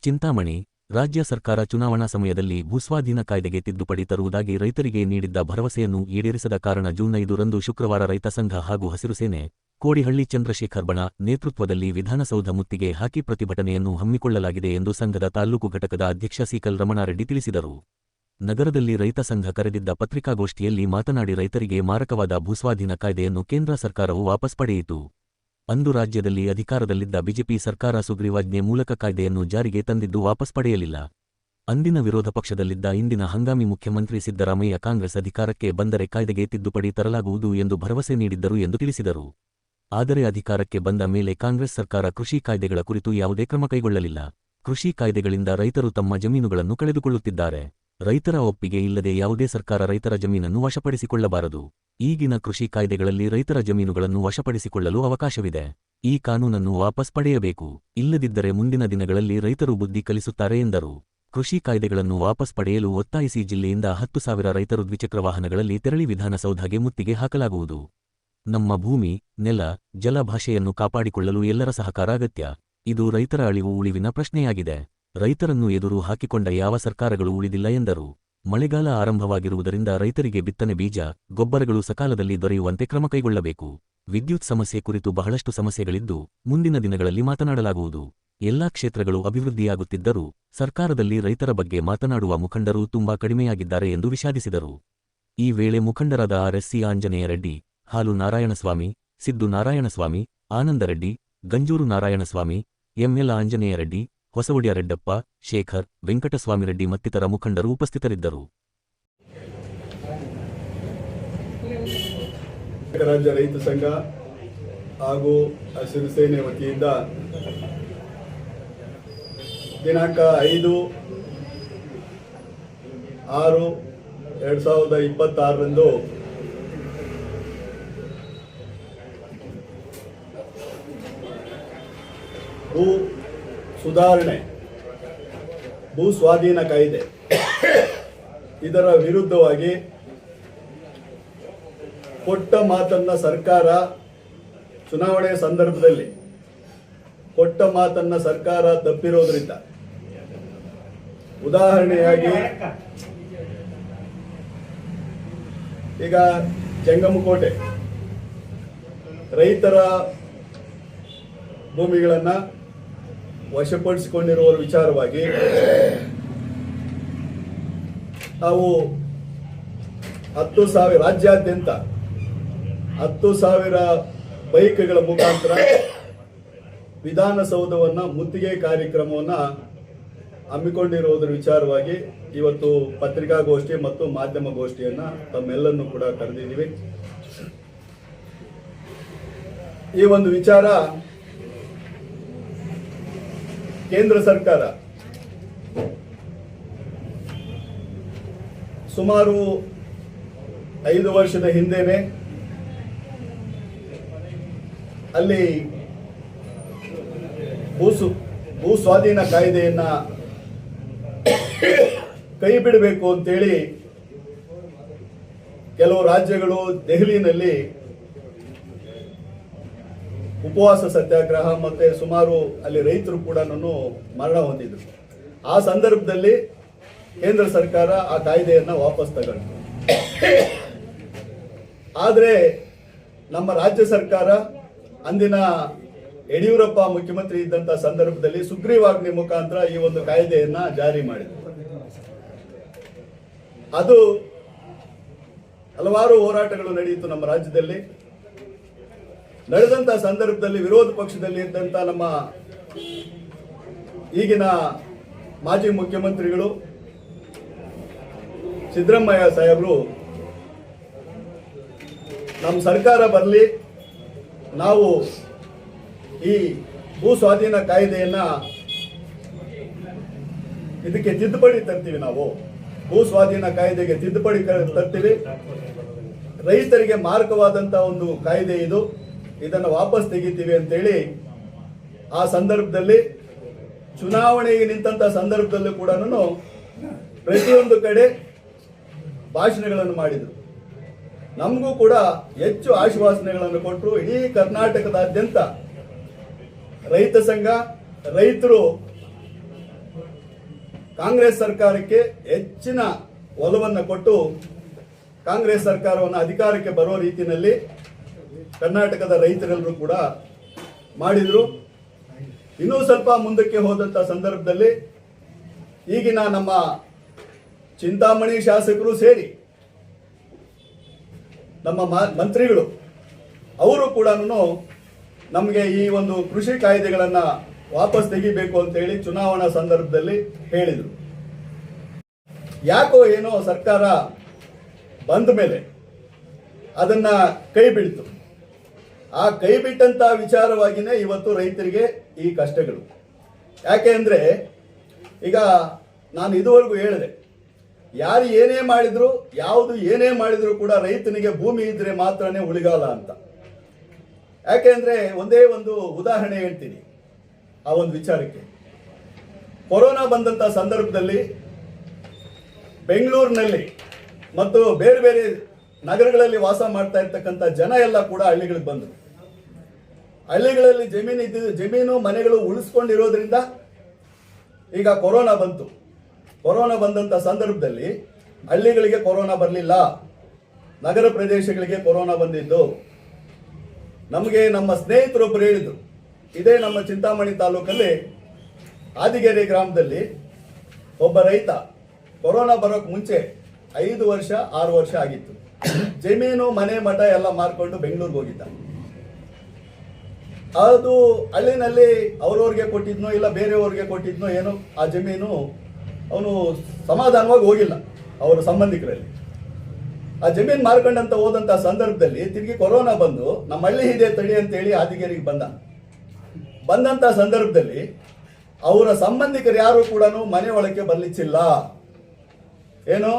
ಚಿಂತಾಮಣಿ ರಾಜ್ಯ ಸರ್ಕಾರ ಚುನಾವಣಾ ಸಮಯದಲ್ಲಿ ಭೂಸ್ವಾಧೀನ ಕಾಯ್ದೆಗೆ ತಿದ್ದುಪಡಿ ತರುವುದಾಗಿ ರೈತರಿಗೆ ನೀಡಿದ್ದ ಭರವಸೆಯನ್ನು ಈಡೇರಿಸದ ಕಾರಣ ಜೂನ್ 5 ಶುಕ್ರವಾರ ರೈತ ಸಂಘ ಹಾಗೂ ಹಸಿರುಸೇನೆ ಕೋಡಿಹಳ್ಳಿ ಚಂದ್ರಶೇಖರ್ ಬಣ ನೇತೃತ್ವದಲ್ಲಿ ವಿಧಾನಸೌಧ ಮುತ್ತಿಗೆ ಹಾಕಿ ಪ್ರತಿಭಟನೆಯನ್ನು ಹಮ್ಮಿಕೊಳ್ಳಲಾಗಿದೆ ಎಂದು ಸಂಘದ ತಾಲೂಕು ಘಟಕದ ಅಧ್ಯಕ್ಷ ಸಿಕಲ್ ರಮಣಾರೆಡ್ಡಿ ತಿಳಿಸಿದರು. ನಗರದಲ್ಲಿ ರೈತ ಸಂಘ ಕರೆದಿದ್ದ ಪತ್ರಿಕಾಗೋಷ್ಠಿಯಲ್ಲಿ ಮಾತನಾಡಿ ರೈತರಿಗೆ ಮಾರಕವಾದ ಭೂಸ್ವಾಧೀನ ಕಾಯ್ದೆಯನ್ನು ಕೇಂದ್ರ ಸರ್ಕಾರವು ವಾಪಸ್ ಪಡೆಯಿತು. ಅಂದು ರಾಜ್ಯದಲ್ಲಿ ಅಧಿಕಾರದಲ್ಲಿದ್ದ ಬಿಜೆಪಿ ಸರ್ಕಾರ ಸುಗ್ರೀವಾಜ್ಞೆ ಮೂಲಕ ಕಾಯ್ದೆಯನ್ನು ಜಾರಿಗೆ ತಂದಿದ್ದು ವಾಪಸ್ ಪಡೆಯಲಿಲ್ಲ. ಅಂದಿನ ವಿರೋಧ ಪಕ್ಷದಲ್ಲಿದ್ದ ಇಂದಿನ ಹಂಗಾಮಿ ಮುಖ್ಯಮಂತ್ರಿ ಸಿದ್ದರಾಮಯ್ಯ ಕಾಂಗ್ರೆಸ್ ಅಧಿಕಾರಕ್ಕೆ ಬಂದರೆ ಕಾಯ್ದೆಗೆ ತಿದ್ದುಪಡಿ ತರಲಾಗುವುದು ಎಂದು ಭರವಸೆ ನೀಡಿದ್ದರು ಎಂದು ತಿಳಿಸಿದರು. ಆದರೆ ಅಧಿಕಾರಕ್ಕೆ ಬಂದ ಮೇಲೆ ಕಾಂಗ್ರೆಸ್ ಸರ್ಕಾರ ಕೃಷಿ ಕಾಯ್ದೆಗಳ ಕುರಿತು ಯಾವುದೇ ಕ್ರಮ ಕೈಗೊಳ್ಳಲಿಲ್ಲ. ಕೃಷಿ ಕಾಯ್ದೆಗಳಿಂದ ರೈತರು ತಮ್ಮ ಜಮೀನುಗಳನ್ನು ಕಳೆದುಕೊಳ್ಳುತ್ತಿದ್ದಾರೆ. ರೈತರ ಒಪ್ಪಿಗೆ ಇಲ್ಲದೆ ಯಾವುದೇ ಸರ್ಕಾರ ರೈತರ ಜಮೀನನ್ನು ವಶಪಡಿಸಿಕೊಳ್ಳಬಾರದು. ಈಗಿನ ಕೃಷಿ ಕಾಯ್ದೆಗಳಲ್ಲಿ ರೈತರ ಜಮೀನುಗಳನ್ನು ವಶಪಡಿಸಿಕೊಳ್ಳಲು ಅವಕಾಶವಿದೆ. ಈ ಕಾನೂನನ್ನು ವಾಪಸ್ ಪಡೆಯಬೇಕು. ಇಲ್ಲದಿದ್ದರೆ ಮುಂದಿನ ದಿನಗಳಲ್ಲಿ ರೈತರು ಬುದ್ಧಿ ಕಲಿಸುತ್ತಾರೆ ಎಂದರು. ಕೃಷಿ ಕಾಯ್ದೆಗಳನ್ನು ವಾಪಸ್ ಪಡೆಯಲು ಒತ್ತಾಯಿಸಿ ಜಿಲ್ಲೆಯಿಂದ 10,000 ರೈತರು ದ್ವಿಚಕ್ರ ವಾಹನಗಳಲ್ಲಿ ತೆರಳಿ ವಿಧಾನಸೌಧಗೆ ಮುತ್ತಿಗೆ ಹಾಕಲಾಗುವುದು. ನಮ್ಮ ಭೂಮಿ, ನೆಲ, ಜಲ, ಭಾಷೆಯನ್ನು ಕಾಪಾಡಿಕೊಳ್ಳಲು ಎಲ್ಲರ ಸಹಕಾರ ಅಗತ್ಯ. ಇದು ರೈತರ ಅಳಿವು ಉಳಿವಿನ ಪ್ರಶ್ನೆಯಾಗಿದೆ. ರೈತರನ್ನು ಎದುರು ಹಾಕಿಕೊಂಡ ಯಾವ ಸರ್ಕಾರಗಳು ಉಳಿದಿಲ್ಲ ಎಂದರು. ಮಳೆಗಾಲ ಆರಂಭವಾಗಿರುವುದರಿಂದ ರೈತರಿಗೆ ಬಿತ್ತನೆ ಬೀಜ, ಗೊಬ್ಬರಗಳು ಸಕಾಲದಲ್ಲಿ ದೊರೆಯುವಂತೆ ಕ್ರಮ ಕೈಗೊಳ್ಳಬೇಕು. ವಿದ್ಯುತ್ ಸಮಸ್ಯೆ ಕುರಿತು ಬಹಳಷ್ಟು ಸಮಸ್ಯೆಗಳಿದ್ದು ಮುಂದಿನ ದಿನಗಳಲ್ಲಿ ಮಾತನಾಡಲಾಗುವುದು. ಎಲ್ಲಾ ಕ್ಷೇತ್ರಗಳು ಅಭಿವೃದ್ಧಿಯಾಗುತ್ತಿದ್ದರೂ ಸರ್ಕಾರದಲ್ಲಿ ರೈತರ ಬಗ್ಗೆ ಮಾತನಾಡುವ ಮುಖಂಡರು ತುಂಬಾ ಕಡಿಮೆಯಾಗಿದ್ದಾರೆ ಎಂದು ವಿಷಾದಿಸಿದರು. ಈ ವೇಳೆ ಮುಖಂಡರಾದ ಆರ್.ಎಸ್.ಸಿ. ಆಂಜನೇಯ ರೆಡ್ಡಿ, ಹಾಲು ನಾರಾಯಣಸ್ವಾಮಿ, ಸಿದ್ದು ನಾರಾಯಣಸ್ವಾಮಿ, ಆನಂದರೆಡ್ಡಿ, ಗಂಜೂರು ನಾರಾಯಣಸ್ವಾಮಿ, ಎಂಎಲ್ ಆಂಜನೇಯ ರೆಡ್ಡಿ, ಹೊಸವುಡ್ಯ ರೆಡ್ಡಪ್ಪ, ಶೇಖರ್, ವೆಂಕಟಸ್ವಾಮಿರೆಡ್ಡಿ ಮತ್ತಿತರ ಮುಖಂಡರು ಉಪಸ್ಥಿತರಿದ್ದರು. ರಾಜ್ಯ ರೈತ ಸಂಘ ಹಾಗೂ ಹಸಿರು ಸೇನೆ ವತಿಯಿಂದ ದಿನಾಂಕ 5/6/2026 ಭೂ ಸುಧಾರಣೆ, ಭೂ ಸ್ವಾಧೀನ ಕಾಯ್ದೆ ಇದರ ವಿರುದ್ಧವಾಗಿ ಕೊಟ್ಟ ಮಾತನ್ನ ಸರ್ಕಾರ ಚುನಾವಣೆ ಸಂದರ್ಭದಲ್ಲಿ ಕೊಟ್ಟ ಮಾತನ್ನ ಸರ್ಕಾರ ತಪ್ಪಿರೋದ್ರಿಂದ, ಉದಾಹರಣೆಯಾಗಿ ಈಗ ಜಂಗಮಕೋಟೆ ರೈತರ ಭೂಮಿಗಳನ್ನ ವಶಪಡಿಸಿಕೊಂಡಿರುವ ವಿಚಾರವಾಗಿ ನಾವು 10,000 ರಾಜ್ಯಾದ್ಯಂತ 10,000 ಬೈಕ್ಗಳ ಮುಖಾಂತರ ವಿಧಾನಸೌಧವನ್ನ ಮುತ್ತಿಗೆ ಕಾರ್ಯಕ್ರಮವನ್ನ ಹಮ್ಮಿಕೊಂಡಿರುವುದರ ವಿಚಾರವಾಗಿ ಇವತ್ತು ಪತ್ರಿಕಾಗೋಷ್ಠಿ ಮತ್ತು ಮಾಧ್ಯಮಗೋಷ್ಠಿಯನ್ನ ತಮ್ಮೆಲ್ಲರನ್ನು ಕೂಡ ಕರೆದಿದ್ದೀವಿ. ಈ ಒಂದು ವಿಚಾರ ಕೇಂದ್ರ ಸರ್ಕಾರ ಸುಮಾರು 5 ವರ್ಷದ ಹಿಂದೆನೆ ಅಲ್ಲಿ ಭೂ ಸ್ವಾಧೀನ ಕಾಯ್ದೆಯನ್ನ ಕೈ ಬಿಡಬೇಕು ಅಂತೇಳಿ ಕೆಲವು ರಾಜ್ಯಗಳು ದೆಹಲಿನಲ್ಲಿ ಉಪವಾಸ ಸತ್ಯಾಗ್ರಹ ಮತ್ತೆ ಸುಮಾರು ಅಲ್ಲಿ ರೈತರು ಕೂಡ ಮರಣ ಹೊಂದಿದ್ರು. ಆ ಸಂದರ್ಭದಲ್ಲಿ ಕೇಂದ್ರ ಸರ್ಕಾರ ಆ ಕಾಯ್ದೆಯನ್ನ ವಾಪಸ್ ತಗೊಂಡು, ಆದರೆ ನಮ್ಮ ರಾಜ್ಯ ಸರ್ಕಾರ ಅಂದಿನ ಯಡಿಯೂರಪ್ಪ ಮುಖ್ಯಮಂತ್ರಿ ಇದ್ದಂತ ಸಂದರ್ಭದಲ್ಲಿ ಸುಗ್ರೀವಾಜ್ಞೆ ಮುಖಾಂತರ ಈ ಒಂದು ಕಾಯ್ದೆಯನ್ನ ಜಾರಿ ಮಾಡಿದ್ರು. ಅದು ಹಲವಾರು ಹೋರಾಟಗಳು ನಡೆಯಿತು ನಮ್ಮ ರಾಜ್ಯದಲ್ಲಿ. ನಡೆದಂತ ಸಂದರ್ಭದಲ್ಲಿ ವಿರೋಧ ಪಕ್ಷದಲ್ಲಿ ಇದ್ದಂತ ನಮ್ಮ ಈಗಿನ ಮಾಜಿ ಮುಖ್ಯಮಂತ್ರಿಗಳು ಸಿದ್ದರಾಮಯ್ಯ ಸಾಹೇಬರು ನಮ್ಮ ಸರ್ಕಾರ ಬರಲಿ, ನಾವು ಈ ಭೂ ಸ್ವಾಧೀನ ಕಾಯ್ದೆಯನ್ನ ಇದಕ್ಕೆ ತಿದ್ದುಪಡಿ ತರ್ತೀವಿ, ನಾವು ಭೂ ಸ್ವಾಧೀನ ಕಾಯ್ದೆಗೆ ತಿದ್ದುಪಡಿ ತರ್ತೀವಿ, ರೈತರಿಗೆ ಮಾರಕವಾದಂತ ಒಂದು ಕಾಯ್ದೆ ಇದು, ಇದನ್ನು ವಾಪಸ್ ತೆಗಿತೀವಿ ಅಂತೇಳಿ ಆ ಸಂದರ್ಭದಲ್ಲಿ ಚುನಾವಣೆಗೆ ನಿಂತ ಸಂದರ್ಭದಲ್ಲೂ ಕೂಡ ಪ್ರತಿಯೊಂದು ಕಡೆ ಭಾಷಣಗಳನ್ನು ಮಾಡಿದರು. ನಮಗೂ ಕೂಡ ಹೆಚ್ಚು ಆಶ್ವಾಸನೆಗಳನ್ನು ಕೊಟ್ಟರು. ಇಡೀ ಕರ್ನಾಟಕದಾದ್ಯಂತ ರೈತ ಸಂಘ, ರೈತರು ಕಾಂಗ್ರೆಸ್ ಸರ್ಕಾರಕ್ಕೆ ಹೆಚ್ಚಿನ ಒಲವನ್ನು ಕೊಟ್ಟು ಕಾಂಗ್ರೆಸ್ ಸರ್ಕಾರವನ್ನು ಅಧಿಕಾರಕ್ಕೆ ಬರೋ ರೀತಿಯಲ್ಲಿ ಕರ್ನಾಟಕದ ರೈತರೆಲ್ಲರೂ ಕೂಡ ಮಾಡಿದರು. ಇನ್ನೂ ಸ್ವಲ್ಪ ಮುಂದಕ್ಕೆ ಹೋದಂಥ ಸಂದರ್ಭದಲ್ಲಿ ಈಗಿನ ನಮ್ಮ ಚಿಂತಾಮಣಿ ಶಾಸಕರು ಸೇರಿ ನಮ್ಮ ಮಂತ್ರಿಗಳು ಅವರು ಕೂಡ ನಮಗೆ ಈ ಒಂದು ಕೃಷಿ ಕಾಯ್ದೆಗಳನ್ನು ವಾಪಸ್ ತೆಗಿಬೇಕು ಅಂತೇಳಿ ಚುನಾವಣಾ ಸಂದರ್ಭದಲ್ಲಿ ಹೇಳಿದರು. ಯಾಕೋ ಏನೋ ಸರ್ಕಾರ ಬಂದ ಮೇಲೆ ಅದನ್ನ ಕೈ ಬಿಡ್ತು. ಆ ಕೈ ಬಿಟ್ಟಂತ ವಿಚಾರವಾಗಿಯೇ ಇವತ್ತು ರೈತರಿಗೆ ಈ ಕಷ್ಟಗಳು. ಯಾಕೆ ಅಂದರೆ ಈಗ ನಾನು ಇದುವರೆಗೂ ಹೇಳಿದೆ, ಯಾರು ಏನೇ ಮಾಡಿದ್ರು ಯಾವುದು ಏನೇ ಮಾಡಿದ್ರು ಕೂಡ ರೈತನಿಗೆ ಭೂಮಿ ಇದ್ರೆ ಮಾತ್ರನೇ ಉಳಿಗಾಲ ಅಂತ. ಯಾಕೆ ಅಂದರೆ ಒಂದೇ ಒಂದು ಉದಾಹರಣೆ ಹೇಳ್ತೀನಿ ಆ ಒಂದು ವಿಚಾರಕ್ಕೆ. ಕೊರೋನಾ ಬಂದಂಥ ಸಂದರ್ಭದಲ್ಲಿ ಬೆಂಗಳೂರಿನಲ್ಲಿ ಮತ್ತು ಬೇರೆ ಬೇರೆ ನಗರಗಳಲ್ಲಿ ವಾಸ ಮಾಡ್ತಾ ಇರ್ತಕ್ಕಂಥ ಜನ ಎಲ್ಲ ಕೂಡ ಹಳ್ಳಿಗಳಿಗೆ ಬಂದರು. ಹಳ್ಳಿಗಳಲ್ಲಿ ಜಮೀನು ಮನೆಗಳು ಉಳಿಸ್ಕೊಂಡಿರೋದ್ರಿಂದ ಈಗ ಕೊರೋನಾ ಬಂತು. ಕೊರೋನಾ ಬಂದಂಥ ಸಂದರ್ಭದಲ್ಲಿ ಹಳ್ಳಿಗಳಿಗೆ ಕೊರೋನಾ ಬರಲಿಲ್ಲ, ನಗರ ಪ್ರದೇಶಗಳಿಗೆ ಕೊರೋನಾ ಬಂದಿದ್ದು. ನಮಗೆ ನಮ್ಮ ಸ್ನೇಹಿತರೊಬ್ಬರು ಹೇಳಿದರು, ಇದೇ ನಮ್ಮ ಚಿಂತಾಮಣಿ ತಾಲೂಕಲ್ಲಿ ಆದಿಗೆರೆ ಗ್ರಾಮದಲ್ಲಿ ಒಬ್ಬ ರೈತ ಕೊರೋನಾ ಬರೋಕ್ಕೆ ಮುಂಚೆ 5 ವರ್ಷ 6 ವರ್ಷ ಆಗಿತ್ತು, ಜಮೀನು ಮನೆ ಮಠ ಎಲ್ಲ ಮಾರ್ಕೊಂಡು ಬೆಂಗಳೂರಿಗೆ ಹೋಗಿದ್ದ. ಅದು ಹಳ್ಳಿನಲ್ಲಿ ಅವ್ರವ್ರಿಗೆ ಕೊಟ್ಟಿದ್ನೋ ಇಲ್ಲ ಬೇರೆಯವ್ರಿಗೆ ಕೊಟ್ಟಿದ್ನೋ ಏನೋ ಆ ಜಮೀನು ಅವನು ಸಮಾಧಾನವಾಗಿ ಹೋಗಿಲ್ಲ ಅವರ ಸಂಬಂಧಿಕರಲ್ಲಿ. ಆ ಜಮೀನು ಮಾರ್ಕೊಂಡಂತ ಹೋದಂತ ಸಂದರ್ಭದಲ್ಲಿ ತಿರುಗಿ ಕೊರೋನಾ ಬಂದು ನಮ್ಮ ಹಳ್ಳಿ ಇದೆ ತಡಿ ಅಂತೇಳಿ ಆದಿಗೆರೆಗೆ ಬಂದಂತ ಸಂದರ್ಭದಲ್ಲಿ ಅವರ ಸಂಬಂಧಿಕರು ಯಾರು ಕೂಡ ಮನೆ ಒಳಕ್ಕೆ ಬರ್ಲಿಚ್ಚಿಲ್ಲ. ಏನು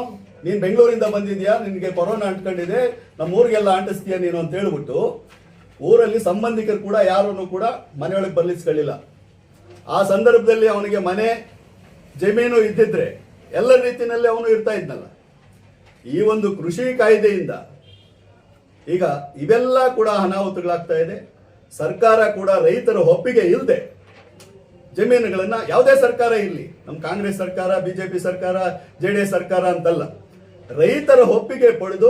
ನೀನು ಬೆಂಗಳೂರಿಂದ ಬಂದಿದ್ಯಾ, ನಿನಗೆ ಕೊರೋನಾ ಅಂಟ್ಕೊಂಡಿದೆ, ನಮ್ಮ ಊರಿಗೆಲ್ಲ ಅಂಟಿಸ್ತೀಯ ನೀನು ಅಂತ ಹೇಳ್ಬಿಟ್ಟು ಊರಲ್ಲಿ ಸಂಬಂಧಿಕರು ಕೂಡ ಯಾರನ್ನು ಕೂಡ ಮನೆಯೊಳಗೆ ಬರ್ಲಿಸ್ಕೊಳ್ಳಿಲ್ಲ. ಆ ಸಂದರ್ಭದಲ್ಲಿ ಅವನಿಗೆ ಮನೆ ಜಮೀನು ಇದ್ದಿದ್ರೆ ಎಲ್ಲ ರೀತಿಯಲ್ಲಿ ಅವನು ಇರ್ತಾ ಇದ್ನಲ್ಲ. ಈ ಒಂದು ಕೃಷಿ ಕಾಯ್ದೆಯಿಂದ ಈಗ ಇವೆಲ್ಲ ಕೂಡ ಅನಾಹುತಗಳಾಗ್ತಾ ಇದೆ. ಸರ್ಕಾರ ಕೂಡ ರೈತರ ಒಪ್ಪಿಗೆ ಇಲ್ಲದೆ ಜಮೀನುಗಳನ್ನ, ಯಾವುದೇ ಸರ್ಕಾರ ಇರಲಿ, ನಮ್ಮ ಕಾಂಗ್ರೆಸ್ ಸರ್ಕಾರ, ಬಿಜೆಪಿ ಸರ್ಕಾರ, JDS ಸರ್ಕಾರ ಅಂತಲ್ಲ, ರೈತರ ಒಪ್ಪಿಗೆ ಪಡೆದು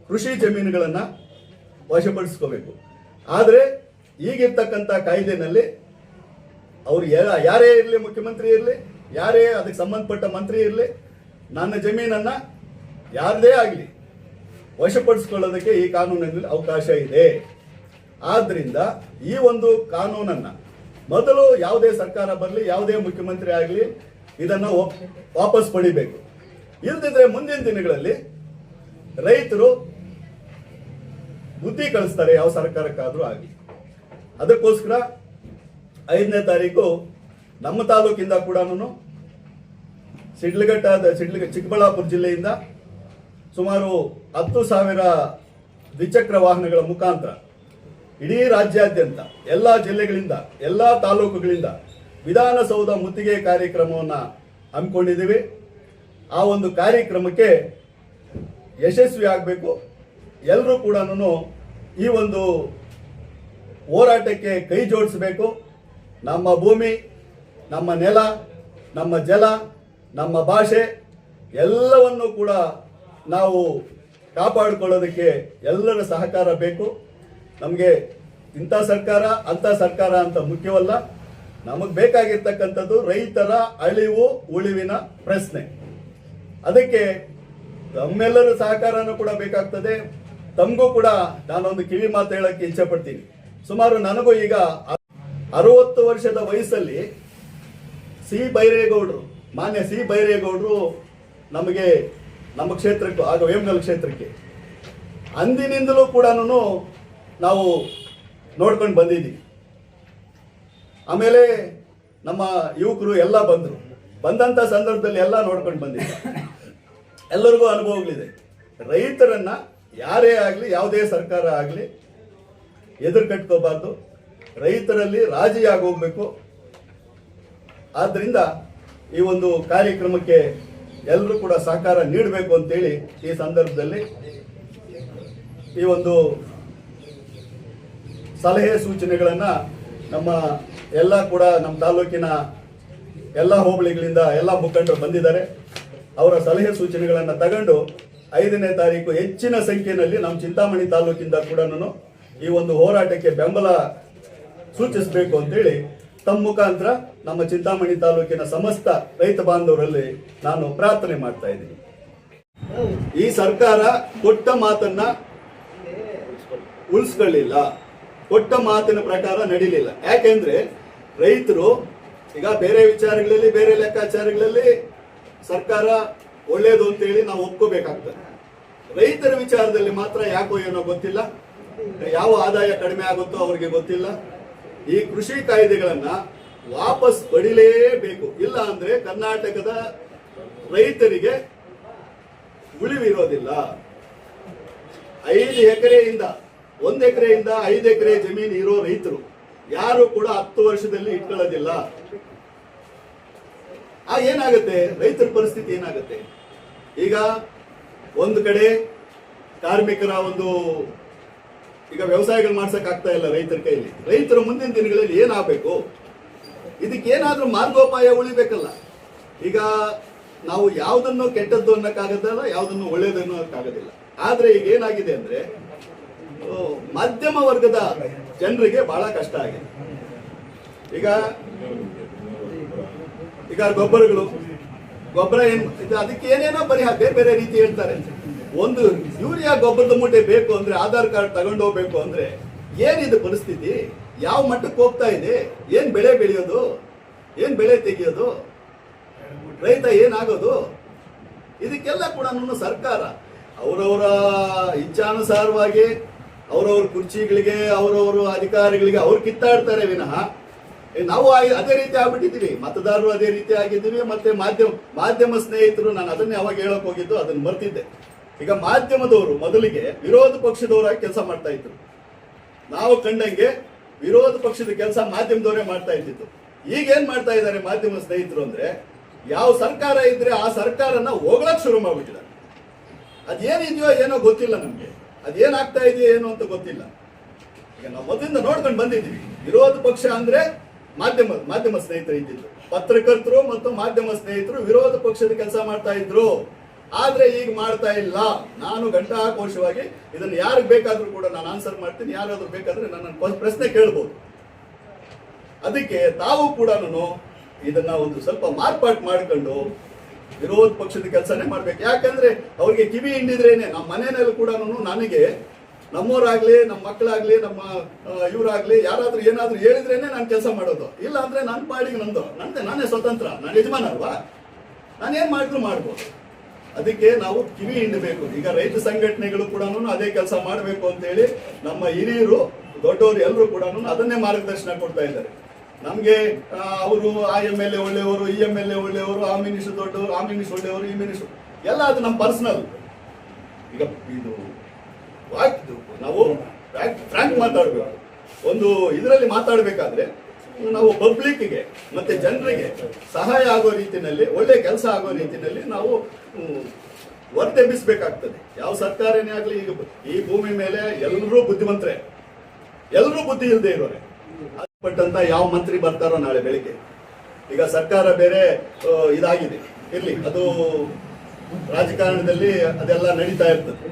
ಕೃಷಿ ಜಮೀನುಗಳನ್ನ ವಶಪಡಿಸ್ಕೋಬೇಕು. ಆದರೆ ಈಗಿರ್ತಕ್ಕಂಥ ಕಾಯ್ದೆನಲ್ಲಿ ಅವರು ಯಾರೇ ಇರಲಿ, ಮುಖ್ಯಮಂತ್ರಿ ಇರಲಿ, ಯಾರೇ ಅದಕ್ಕೆ ಸಂಬಂಧಪಟ್ಟ ಮಂತ್ರಿ ಇರಲಿ, ನನ್ನ ಜಮೀನನ್ನ ಯಾರದೇ ಆಗಲಿ ವಶಪಡಿಸ್ಕೊಳ್ಳೋದಕ್ಕೆ ಈ ಕಾನೂನಿನಲ್ಲಿ ಅವಕಾಶ ಇದೆ. ಆದ್ರಿಂದ ಈ ಒಂದು ಕಾನೂನನ್ನ ಮೊದಲು ಯಾವುದೇ ಸರ್ಕಾರ ಬರಲಿ, ಯಾವುದೇ ಮುಖ್ಯಮಂತ್ರಿ ಆಗಲಿ, ಇದನ್ನ ವಾಪಸ್ ಪಡಿಬೇಕು. ಇಲ್ದಿದ್ರೆ ಮುಂದಿನ ದಿನಗಳಲ್ಲಿ ರೈತರು ಬುದ್ಧಿ ಕಳಿಸ್ತಾರೆ, ಯಾವ ಸರ್ಕಾರಕ್ಕಾದ್ರೂ ಆಗಲಿ. ಅದಕ್ಕೋಸ್ಕರ 5ನೇ ತಾರೀಕು ನಮ್ಮ ತಾಲೂಕಿಂದ ಕೂಡ ಚಿಕ್ಕಬಳ್ಳಾಪುರ ಜಿಲ್ಲೆಯಿಂದ ಸುಮಾರು 10,000 ದ್ವಿಚಕ್ರ ವಾಹನಗಳ ಮುಖಾಂತರ ಇಡೀ ರಾಜ್ಯಾದ್ಯಂತ ಎಲ್ಲ ಜಿಲ್ಲೆಗಳಿಂದ, ಎಲ್ಲ ತಾಲೂಕುಗಳಿಂದ ವಿಧಾನಸೌಧ ಮುತ್ತಿಗೆ ಕಾರ್ಯಕ್ರಮವನ್ನು ಹಮ್ಮಿಕೊಂಡಿದ್ದೀವಿ. ಆ ಒಂದು ಕಾರ್ಯಕ್ರಮಕ್ಕೆ ಯಶಸ್ವಿ ಆಗಬೇಕು. ಎಲ್ಲರೂ ಕೂಡ ಈ ಒಂದು ಹೋರಾಟಕ್ಕೆ ಕೈ ಜೋಡಿಸಬೇಕು. ನಮ್ಮ ಭೂಮಿ, ನಮ್ಮ ನೆಲ, ನಮ್ಮ ಜಲ, ನಮ್ಮ ಭಾಷೆ ಎಲ್ಲವನ್ನು ಕೂಡ ನಾವು ಕಾಪಾಡಿಕೊಳ್ಳೋದಕ್ಕೆ ಎಲ್ಲರ ಸಹಕಾರ ಬೇಕು. ನಮಗೆ ಇಂಥ ಸರ್ಕಾರ ಅಂಥ ಸರ್ಕಾರ ಅಂತ ಮುಖ್ಯವಲ್ಲ. ನಮಗೆ ಬೇಕಾಗಿರ್ತಕ್ಕಂಥದ್ದು ರೈತರ ಅಳಿವು ಉಳಿವಿನ ಪ್ರಶ್ನೆ. ಅದಕ್ಕೆ ತಮ್ಮೆಲ್ಲರ ಸಹಕಾರನೂ ಕೂಡ ಬೇಕಾಗ್ತದೆ. ತಮಗೂ ಕೂಡ ನಾನೊಂದು ಕಿವಿ ಮಾತು ಹೇಳಕ್ಕೆ ಇಚ್ಛೆ ಪಡ್ತೀನಿ. ಸುಮಾರು ನನಗೂ ಈಗ 60 ವರ್ಷದ ವಯಸ್ಸಲ್ಲಿ ಮಾನ್ಯ ಸಿ ಬೈರೇಗೌಡರು ನಮಗೆ, ನಮ್ಮ ಕ್ಷೇತ್ರಕ್ಕೂ ಆಗ ವೇಮಗಲ್ ಕ್ಷೇತ್ರಕ್ಕೆ ಅಂದಿನಿಂದಲೂ ಕೂಡ ನಾವು ನೋಡ್ಕೊಂಡು ಬಂದಿದ್ದೀವಿ. ಆಮೇಲೆ ನಮ್ಮ ಯುವಕರು ಎಲ್ಲ ಬಂದಂಥ ಸಂದರ್ಭದಲ್ಲಿ ಎಲ್ಲ ನೋಡ್ಕೊಂಡು ಬಂದಿದ್ದೀವಿ. ಎಲ್ಲರಿಗೂ ಅನುಭವಗಳಿದೆ. ರೈತರನ್ನ ಯಾರೇ ಆಗಲಿ, ಯಾವುದೇ ಸರ್ಕಾರ ಆಗಲಿ ಎದುರು ಕಟ್ಕೋಬಾರ್ದು, ರೈತರಲ್ಲಿ ರಾಜಿಯಾಗಿ ಹೋಗ್ಬೇಕು. ಆದ್ದರಿಂದ ಈ ಒಂದು ಕಾರ್ಯಕ್ರಮಕ್ಕೆ ಎಲ್ಲರೂ ಕೂಡ ಸಹಕಾರ ನೀಡಬೇಕು ಅಂತೇಳಿ ಈ ಸಂದರ್ಭದಲ್ಲಿ ಈ ಒಂದು ಸಲಹೆ ಸೂಚನೆಗಳನ್ನು ನಮ್ಮ ಎಲ್ಲ ಕೂಡ ನಮ್ಮ ತಾಲೂಕಿನ ಎಲ್ಲ ಹೋಬಳಿಗಳಿಂದ ಎಲ್ಲ ಮುಖಂಡರು ಬಂದಿದ್ದಾರೆ. ಅವರ ಸಲಹೆ ಸೂಚನೆಗಳನ್ನು ತಗೊಂಡು 5ನೇ ತಾರೀಕು ಹೆಚ್ಚಿನ ಸಂಖ್ಯೆಯಲ್ಲಿ ನಮ್ಮ ಚಿಂತಾಮಣಿ ತಾಲೂಕಿಂದ ಕೂಡ ಈ ಒಂದು ಹೋರಾಟಕ್ಕೆ ಬೆಂಬಲ ಸೂಚಿಸಬೇಕು ಅಂತೇಳಿ ತಮ್ಮ ಮುಖಾಂತರ ನಮ್ಮ ಚಿಂತಾಮಣಿ ತಾಲೂಕಿನ ಸಮಸ್ತ ರೈತ ಬಾಂಧವರಲ್ಲಿ ನಾನು ಪ್ರಾರ್ಥನೆ ಮಾಡ್ತಾ ಇದ್ದೀನಿ. ಈ ಸರ್ಕಾರ ಕೊಟ್ಟ ಮಾತನ್ನ ಉಳಿಸ್ಕೊಳ್ಳಿಲ್ಲ, ಕೊಟ್ಟ ಮಾತಿನ ಪ್ರಕಾರ ನಡೀಲಿಲ್ಲ. ಯಾಕೆಂದ್ರೆ ರೈತರು ಈಗ ಬೇರೆ ವಿಚಾರಗಳಲ್ಲಿ, ಬೇರೆ ಲೆಕ್ಕಾಚಾರಗಳಲ್ಲಿ ಸರ್ಕಾರ ಒಳ್ಳೇದು ಅಂತೇಳಿ ನಾವು ಒಪ್ಕೋಬೇಕಾಗ್ತದೆ. ರೈತರ ವಿಚಾರದಲ್ಲಿ ಮಾತ್ರ ಯಾಕೋ ಏನೋ ಗೊತ್ತಿಲ್ಲ, ಯಾವ ಆದಾಯ ಕಡಿಮೆ ಆಗುತ್ತೋ ಅವ್ರಿಗೆ ಗೊತ್ತಿಲ್ಲ. ಈ ಕೃಷಿ ಕಾಯ್ದೆಗಳನ್ನ ವಾಪಸ್ ಪಡಿಲೇಬೇಕು, ಇಲ್ಲ ಅಂದ್ರೆ ಕರ್ನಾಟಕದ ರೈತರಿಗೆ ಉಳಿವಿರೋದಿಲ್ಲ. 5 ಎಕರೆಯಿಂದ 1 ಎಕರೆಯಿಂದ 5 ಎಕರೆ ಜಮೀನು ಇರೋ ರೈತರು ಯಾರು ಕೂಡ 10 ವರ್ಷದಲ್ಲಿ ಇಟ್ಕೊಳ್ಳೋದಿಲ್ಲ. ಏನಾಗುತ್ತೆ ರೈತರ ಪರಿಸ್ಥಿತಿ ಏನಾಗುತ್ತೆ? ಈಗ ಒಂದು ಕಡೆ ಕಾರ್ಮಿಕರ ಈಗ ವ್ಯವಸಾಯಗಳು ಮಾಡ್ಸಕ್ ಆಗ್ತಾ ಇಲ್ಲ ರೈತರ ಕೈಲಿ. ರೈತರು ಮುಂದಿನ ದಿನಗಳಲ್ಲಿ ಏನಾಗಬೇಕು? ಇದಕ್ಕೇನಾದ್ರೂ ಮಾರ್ಗೋಪಾಯ ಉಳಿಬೇಕಲ್ಲ. ಈಗ ನಾವು ಯಾವುದನ್ನು ಕೆಟ್ಟದ್ದು ಅನ್ನಕ್ಕಾಗದಲ್ಲ, ಯಾವುದನ್ನು ಒಳ್ಳೇದು ಅನ್ನೋಕ್ಕಾಗೋದಿಲ್ಲ. ಆದ್ರೆ ಈಗ ಏನಾಗಿದೆ ಅಂದ್ರೆ ಮಧ್ಯಮ ವರ್ಗದ ಜನರಿಗೆ ಬಹಳ ಕಷ್ಟ ಆಗಿದೆ. ಈಗ ಗೊಬ್ಬರ ಅದಕ್ಕೆ ಏನೇನೋ ಪರಿಹಾರ ಬೇರೆ ಬೇರೆ ರೀತಿ ಹೇಳ್ತಾರೆ. ಒಂದು ಯೂರಿಯಾ ಗೊಬ್ಬರದ ಮೂಟೆ ಬೇಕು ಅಂದ್ರೆ ಆಧಾರ್ ಕಾರ್ಡ್ ತಗೊಂಡು ಹೋಗ್ಬೇಕು ಅಂದ್ರೆ ಏನಿದು ಪರಿಸ್ಥಿತಿ? ಯಾವ ಮಟ್ಟಕ್ಕೆ ಹೋಗ್ತಾ ಇದೆ? ಏನ್ ಬೆಳೆ ಬೆಳೆಯೋದು? ಏನ್ ಬೆಳೆ ತೆಗೆಯೋದು? ರೈತ ಏನಾಗೋದು? ಇದಕ್ಕೆಲ್ಲ ಕೂಡ ಸರ್ಕಾರ ಅವರವರ ಇಚ್ಛಾನುಸಾರವಾಗಿ ಅವರವ್ರ ಕುರ್ಚಿಗಳಿಗೆ, ಅವರವರು ಅಧಿಕಾರಿಗಳಿಗೆ ಅವ್ರು ಕಿತ್ತಾಡ್ತಾರೆ ವಿನಃ ನಾವು ಅದೇ ರೀತಿ ಆಗ್ಬಿಟ್ಟಿದ್ದೀವಿ. ಮತದಾರರು ಅದೇ ರೀತಿ ಆಗಿದ್ದೀವಿ. ಮತ್ತೆ ಮಾಧ್ಯಮ ಸ್ನೇಹಿತರು, ನಾನು ಅದನ್ನೇ ಅವಾಗ ಹೇಳಕ್ ಹೋಗಿದ್ದು, ಅದನ್ನ ಮರ್ತಿದ್ದೆ. ಈಗ ಮಾಧ್ಯಮದವರು ಮೊದಲಿಗೆ ವಿರೋಧ ಪಕ್ಷದವರಾಗಿ ಕೆಲಸ ಮಾಡ್ತಾ ಇದ್ರು. ನಾವು ಕಂಡಂಗೆ ವಿರೋಧ ಪಕ್ಷದ ಕೆಲಸ ಮಾಧ್ಯಮದವರೇ ಮಾಡ್ತಾ ಇದ್ದಿತ್ತು. ಈಗ ಏನ್ ಮಾಡ್ತಾ ಇದ್ದಾರೆ ಮಾಧ್ಯಮ ಸ್ನೇಹಿತರು ಅಂದ್ರೆ, ಯಾವ ಸರ್ಕಾರ ಇದ್ರೆ ಆ ಸರ್ಕಾರನ ಹೋಗ್ಲಕ್ ಶುರು ಮಾಡ್ಬಿಟ್ಟಿದ್ದಾರೆ. ಅದೇನಿದೆಯೋ ಏನೋ ಗೊತ್ತಿಲ್ಲ ನಮ್ಗೆ, ಅದೇನಾಗ್ತಾ ಇದೆಯೋ ಏನೋ ಅಂತ ಗೊತ್ತಿಲ್ಲ. ಈಗ ನಾವು ಮೊದಲಿಂದ ನೋಡ್ಕೊಂಡು ಬಂದಿದ್ದೀವಿ. ವಿರೋಧ ಪಕ್ಷ ಅಂದ್ರೆ ಮಾಧ್ಯಮ ಸ್ನೇಹಿತರು ಇದ್ದಿದ್ರು, ಪತ್ರಕರ್ತರು ಮತ್ತು ಮಾಧ್ಯಮ ಸ್ನೇಹಿತರು ವಿರೋಧ ಪಕ್ಷದ ಕೆಲಸ ಮಾಡ್ತಾ ಇದ್ರು. ಆದ್ರೆ ಈಗ ಮಾಡ್ತಾ ಇಲ್ಲ. ನಾನು ಘಂಟಾಘೋಷವಾಗಿ ಇದನ್ನು ಯಾರಿಗೆ ಬೇಕಾದ್ರೂ ಕೂಡ ನಾನು ಆನ್ಸರ್ ಮಾಡ್ತೀನಿ. ಯಾರಾದ್ರೂ ಬೇಕಾದ್ರೆ ನನ್ನ ಪ್ರಶ್ನೆ ಕೇಳ್ಬೋದು. ಅದಕ್ಕೆ ತಾವು ಕೂಡ ಇದನ್ನ ಒಂದು ಸ್ವಲ್ಪ ಮಾರ್ಪಾಟ್ ಮಾಡ್ಕೊಂಡು ವಿರೋಧ ಪಕ್ಷದ ಕೆಲಸನೇ ಮಾಡ್ಬೇಕು. ಯಾಕಂದ್ರೆ ಅವ್ರಿಗೆ ಕಿವಿ ಹಿಂಡಿದ್ರೇನೆ. ನಮ್ಮ ಮನೆಯಲ್ಲಿ ಕೂಡ ನನಗೆ ನಮ್ಮವರಾಗ್ಲಿ, ನಮ್ಮ ಮಕ್ಕಳಾಗ್ಲಿ, ನಮ್ಮ ಇವರಾಗ್ಲಿ ಯಾರಾದ್ರೂ ಏನಾದ್ರೂ ಹೇಳಿದ್ರೇನೆ ನಾನು ಕೆಲಸ ಮಾಡೋದು. ಇಲ್ಲ ಅಂದ್ರೆ ನನ್ನ ಪಾಡಿಗೆ ನಾನೇ ಸ್ವತಂತ್ರ, ನಾನು ಯಜಮಾನ ಅಲ್ವಾ, ನಾನೇನ್ ಮಾಡಿದ್ರು ಮಾಡ್ಬೋದು. ಅದಕ್ಕೆ ನಾವು ಕಿವಿ ಹಿಂಡಬೇಕು. ಈಗ ರೈತ ಸಂಘಟನೆಗಳು ಕೂಡ ಅದೇ ಕೆಲಸ ಮಾಡಬೇಕು ಅಂತ ಹೇಳಿ ನಮ್ಮ ಹಿರಿಯರು, ದೊಡ್ಡವರು ಎಲ್ಲರೂ ಕೂಡ ಅದನ್ನೇ ಮಾರ್ಗದರ್ಶನ ಕೊಡ್ತಾ ಇದ್ದಾರೆ ನಮ್ಗೆ. ಅವರು ಆ MLA ಒಳ್ಳೆಯವರು, ಈ MLA ಒಳ್ಳೆಯವರು, ಆ ಮಿನಿಸ್ಟರ್ ದೊಡ್ಡವರು, ಆ ಮಿನಿಸ್ಟರ್ ಒಳ್ಳೆಯವರು, ಈ ಮಿನಿಸ್ಟರ್ ಎಲ್ಲ ಅದು ನಮ್ಮ ಪರ್ಸನಲ್. ಈಗ ಇದು ನಾವು ಫ್ರಾಂಕ್ ಮಾತಾಡ್ಬೇಕು. ಒಂದು ಇದರಲ್ಲಿ ಮಾತಾಡ್ಬೇಕಾದ್ರೆ ನಾವು ಪಬ್ಲಿಕ್ಗೆ ಮತ್ತೆ ಜನರಿಗೆ ಸಹಾಯ ಆಗೋ ರೀತಿಯಲ್ಲಿ, ಒಳ್ಳೆ ಕೆಲಸ ಆಗೋ ರೀತಿಯಲ್ಲಿ ನಾವು ವರ್ತೆಬ್ಬಿಸ್ಬೇಕಾಗ್ತದೆ. ಯಾವ ಸರ್ಕಾರನೇ ಆಗ್ಲಿ, ಈಗ ಈ ಭೂಮಿ ಮೇಲೆ ಎಲ್ಲರೂ ಬುದ್ಧಿವಂತರೇ, ಎಲ್ಲರೂ ಬುದ್ಧಿ ಇಲ್ಲದೆ ಇರೋರೆ. ಪಟ್ಟಂತ ಯಾವ ಮಂತ್ರಿ ಬರ್ತಾರೋ ನಾಳೆ ಬೆಳಿಗ್ಗೆ. ಈಗ ಸರ್ಕಾರ ಬೇರೆ ಇದಾಗಿದೆ, ಇರ್ಲಿ, ಅದು ರಾಜಕಾರಣದಲ್ಲಿ ಅದೆಲ್ಲ ನಡೀತಾ ಇರ್ತದೆ.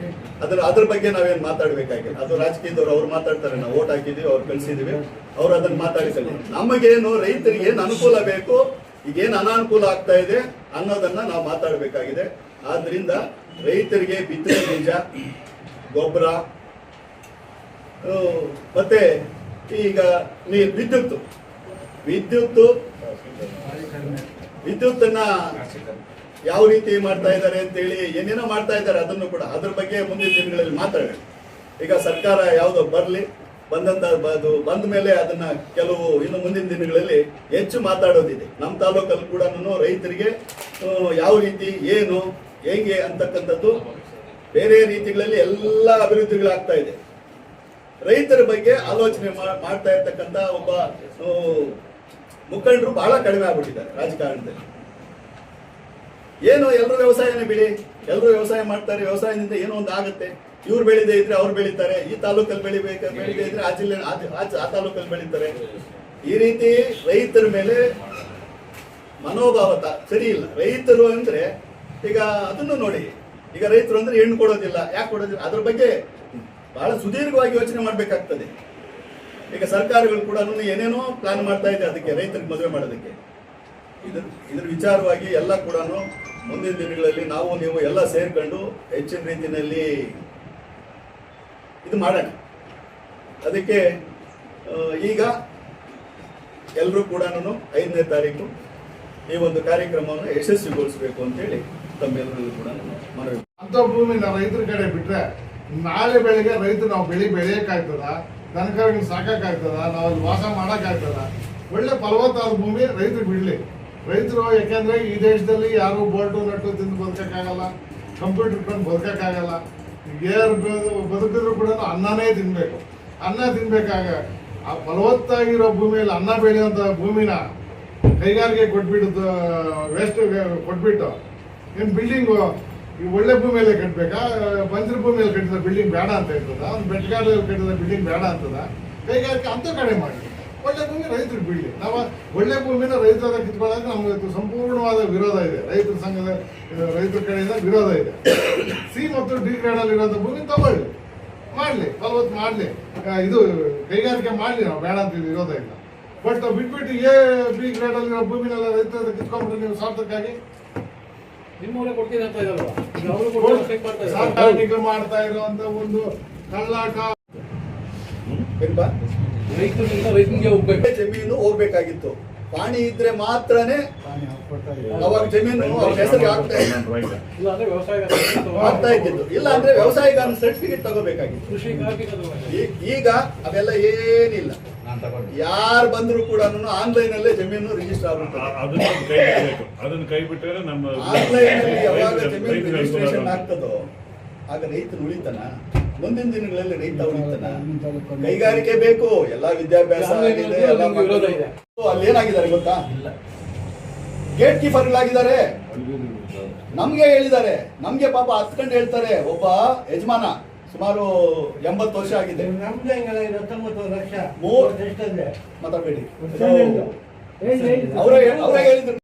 ಅದ್ರ ಬಗ್ಗೆ ನಾವೇನ್ ಮಾತಾಡ್ಬೇಕಾಗಿಲ್ಲ. ಅದು ರಾಜಕೀಯದವ್ರು ಅವ್ರು ಮಾತಾಡ್ತಾರೆ, ನಾವು ಓಟ್ ಹಾಕಿದೀವಿ, ಅವ್ರು ಕಳಿಸಿದೀವಿ, ಅವ್ರು ಅದನ್ನ ಮಾತಾಡಿಸಲಿ. ನಮಗೇನು ರೈತರಿಗೆ ಏನು ಅನುಕೂಲ ಬೇಕು, ಈಗೇನು ಅನಾನುಕೂಲ ಆಗ್ತಾ ಇದೆ ಅನ್ನೋದನ್ನ ನಾವು ಮಾತಾಡಬೇಕಾಗಿದೆ. ಆದ್ರಿಂದ ರೈತರಿಗೆ ಬಿತ್ತನೆ ಬೀಜ, ಗೊಬ್ಬರ, ಮತ್ತೆ ಈಗ ವಿದ್ಯುತ್ತನ್ನ ಯಾವ ರೀತಿ ಮಾಡ್ತಾ ಇದ್ದಾರೆ ಅಂತೇಳಿ ಏನೇನೋ ಮಾಡ್ತಾ ಇದ್ದಾರೆ. ಅದನ್ನು ಕೂಡ ಅದ್ರ ಬಗ್ಗೆ ಮುಂದಿನ ದಿನಗಳಲ್ಲಿ ಮಾತಾಡಬೇಕು. ಈಗ ಸರ್ಕಾರ ಯಾವುದೋ ಬರಲಿ, ಬಂದ ಮೇಲೆ ಅದನ್ನ ಕೆಲವು ಇನ್ನು ಮುಂದಿನ ದಿನಗಳಲ್ಲಿ ಹೆಚ್ಚು ಮಾತಾಡೋದಿದೆ. ನಮ್ಮ ತಾಲೂಕಲ್ಲಿ ಕೂಡ ರೈತರಿಗೆ ಯಾವ ರೀತಿ ಏನು ಹೆಂಗೆ ಅಂತಕ್ಕಂಥದ್ದು ಬೇರೆ ರೀತಿಗಳಲ್ಲಿ ಎಲ್ಲ ಅಭಿವೃದ್ಧಿಗಳಾಗ್ತಾ ಇದೆ. ರೈತರ ಬಗ್ಗೆ ಆಲೋಚನೆ ಮಾಡ್ತಾ ಇರ್ತಕ್ಕಂಥ ಒಬ್ಬ ಮುಖಂಡರು ಬಹಳ ಕಡಿಮೆ ಆಗ್ಬಿಟ್ಟಿದ್ದಾರೆ ರಾಜಕಾರಣದಲ್ಲಿ. ಏನು ಎಲ್ಲರೂ ವ್ಯವಸಾಯನೇ ಬಿಡಿ, ಎಲ್ಲರೂ ವ್ಯವಸಾಯ ಮಾಡ್ತಾರೆ, ವ್ಯವಸಾಯದಿಂದ ಏನೋ ಒಂದು ಆಗುತ್ತೆ. ಇವ್ರು ಬೆಳೆದೇ ಇದ್ರೆ ಅವ್ರು ಬೆಳೀತಾರೆ, ಈ ತಾಲೂಕಲ್ಲಿ ಬೆಳಿದೇ ಇದ್ರೆ ಆ ಜಿಲ್ಲೆ ಆ ತಾಲೂಕಲ್ಲಿ ಬೆಳೀತಾರೆ. ಈ ರೀತಿ ರೈತರ ಮೇಲೆ ಮನೋಭಾವ ಸರಿ ಇಲ್ಲ. ರೈತರು ಅಂದ್ರೆ ಈಗ ಅದನ್ನು ನೋಡಿ, ಈಗ ರೈತರು ಅಂದ್ರೆ ಹೆಣ್ಣು ಕೊಡೋದಿಲ್ಲ, ಯಾಕೆ ಕೊಡೋದಿಲ್ಲ, ಅದ್ರ ಬಗ್ಗೆ ಬಹಳ ಸುದೀರ್ಘವಾಗಿ ಯೋಚನೆ ಮಾಡಬೇಕಾಗ್ತದೆ. ಈಗ ಸರ್ಕಾರಗಳು ಕೂಡ ಏನೇನೋ ಪ್ಲಾನ್ ಮಾಡ್ತಾ ಇದೆ ಅದಕ್ಕೆ ರೈತರಿಗೆ ಮದುವೆ ಮಾಡೋದಕ್ಕೆ. ಇದ್ರ ವಿಚಾರವಾಗಿ ಎಲ್ಲ ಕೂಡ ಮುಂದಿನ ದಿನಗಳಲ್ಲಿ ನಾವು ನೀವು ಎಲ್ಲ ಸೇರ್ಕೊಂಡು ಹೆಚ್ಚಿನ ರೀತಿಯಲ್ಲಿ ಇದು ಮಾಡೋಣ. ಅದಕ್ಕೆ ಈಗ ಎಲ್ಲರೂ ಕೂಡ 5ನೇ ತಾರೀಕು ಈ ಒಂದು ಕಾರ್ಯಕ್ರಮವನ್ನು ಯಶಸ್ವಿಗೊಳಿಸಬೇಕು ಅಂತೇಳಿ ತಮ್ಮೆಲ್ಲರಿಗೂ ಕೂಡ ಮನವಿ. ಅಂತ ಭೂಮಿ ನಾವು ರೈತರ ಕಡೆ ಬಿಟ್ರೆ ನಾಳೆ ಬೆಳಿಗ್ಗೆ ರೈತರು ನಾವು ಬೆಳೆಯಕ್ಕಾಗ್ತದ, ದನಕರಿಗೆ ಸಾಕಾಗ್ತದ, ನಾವು ಅಲ್ಲಿ ವಾಸ ಮಾಡಕ್ಕಾಗ್ತದ? ಒಳ್ಳೆ ಫಲವತ್ತಾದ ಭೂಮಿ ರೈತರು ಬಿಡ್ಲಿ. ರೈತರು ಯಾಕೆಂದ್ರೆ ಈ ದೇಶದಲ್ಲಿ ಯಾರು ಬೋಲ್ಟು ನಟ್ಟು ತಿಂದು ಬದುಕಕ್ಕಾಗಲ್ಲ, ಕಂಪ್ಯೂಟರ್ ಇಟ್ಕೊಂಡು ಬದುಕಕ್ಕಾಗಲ್ಲ. ಯಾರು ಬದುಕಿದ್ರು ಕೂಡ ಅನ್ನನೇ ತಿನ್ಬೇಕು. ಅನ್ನ ತಿನ್ಬೇಕಾಗ ಆ ಫಲವತ್ತಾಗಿರೋ ಭೂಮಿಯಲ್ಲಿ ಅನ್ನ ಬೆಳೆಯುವಂತ ಭೂಮಿನ ಕೈಗಾರಿಕೆ ಕೊಟ್ಬಿಟ್ಟು ವೇಸ್ಟ್ ಕೊಟ್ಬಿಟ್ಟು ಏನ್ ಬಿಲ್ಡಿಂಗ್ ಈ ಒಳ್ಳೆ ಭೂಮಿಯಲ್ಲೇ ಕಟ್ಬೇಕಾ? ಬಂಜರು ಭೂಮಿಯಲ್ಲಿ ಕಟ್ಟಿದ ಬಿಲ್ಡಿಂಗ್ ಬೇಡ ಅಂತ ಇರ್ತದ, ಒಂದು ಬೆಟ್ಟಗಾಡಲ್ಲಿ ಕಟ್ಟಿದ ಬಿಲ್ಡಿಂಗ್ ಬೇಡ ಅಂತದ. ಕೈಗಾರಿಕೆ ಅಂತ ಕಡೆ ಮಾಡಿ ಒಳ್ಳೆ ಭೂಮಿ ರೈತರು ಬಿಡ್ಲಿ. ನಾವು ಒಳ್ಳೆ ಭೂಮಿನ ರೈತರ ಕಿತ್ಕೊಳ್ಳೋಕೆ ನಮ್ಗೆ ಸಂಪೂರ್ಣವಾದ ವಿರೋಧ ಇದೆ. ರೈತರ ಸಂಘದ ರೈತರ ಕಡೆಯಿಂದ ವಿರೋಧ ಇದೆ. ಸಿ ಮತ್ತು ಡಿ ಗ್ರೇಡಲ್ಲಿ ಇರೋಂಥ ಭೂಮಿ ತಗೊಳ್ಳಿ, ಮಾಡಲಿ, ಫಲವತ್ತು ಮಾಡಲಿ, ಇದು ಕೈಗಾರಿಕೆ ಮಾಡಲಿ. ನಾವು ಬೇಡ ಅಂತ ವಿರೋಧ ಇಲ್ಲ. ಬಟ್ ಬಿಟ್ಬಿಟ್ಟು ಎ ಬಿ ಗ್ರೇಡಲ್ಲಿರೋ ಭೂಮಿನೆಲ್ಲ ರೈತರ ಕಿತ್ಕೊಂಡ್ಬಿಟ್ಟು ನೀವು ಸ್ವಾರ್ಥಕ್ಕಾಗಿ ಸರ್ಕಾರಗಳು ಮಾಡ್ತಾ ಇರುವಂತ ಒಂದು ಕಳ್ಳಾಟ. ಜಮೀನು ಹೋಗ್ಬೇಕಾಗಿತ್ತು. ಪಾಣಿ ಇದ್ರೆ ಮಾತ್ರನೇ ಅವಾಗ ಜಮೀನು ಅವ್ರ ಹೆಸರಿಗೆ ಆಗ್ತಾ ಇದ್ದಿದ್ದು. ಇಲ್ಲ ಅಂದ್ರೆ ವ್ಯವಸಾಯಗಾರ ಸರ್ಟಿಫಿಕೇಟ್ ತಗೋಬೇಕಾಗಿತ್ತು. ಈಗ ಅವೆಲ್ಲ ಏನಿಲ್ಲ. ಯಾರು ಬಂದ್ರು ಕೂಡ ಆನ್ಲೈನ್ ಅಲ್ಲೇ ಜಮೀನು ರಿಜಿಸ್ಟರ್ ಆಗುತ್ತೆ. ಆನ್ಲೈನ್ ಅಲ್ಲಿ ಯಾವಾಗ ಜಮೀನು ರಿಜಿಸ್ಟ್ರೇಷನ್ ಆಗ್ತದೋ ಆಗ ರೈತನು ಉಳಿತಾನ. ಮುಂದಿನ ದಿನಗಳಲ್ಲಿ ರೈತ ಉಳಿತಾನ. ಕೈಗಾರಿಕೆ ಬೇಕು, ಎಲ್ಲಾ ವಿದ್ಯಾಭ್ಯಾಸ ಆಗಿದೆ, ಅಲ್ಲಿ ಏನಾಗಿದ್ದಾರೆ ಗೊತ್ತಾ? ಗೇಟ್ ಕೀಪರ್ಗಳಾಗಿದ್ದಾರೆ. ನಮ್ಗೆ ಹೇಳಿದ್ದಾರೆ, ನಮ್ಗೆ ಪಾಪ ಹತ್ಕೊಂಡು ಹೇಳ್ತಾರೆ. ಒಬ್ಬ ಯಜಮಾನ ಸುಮಾರು 80 ವರ್ಷ ಆಗಿದೆ. ಮಾತಾಡಬೇಡಿ, ಅವರೇ ಹೇಳಿದ್ರು.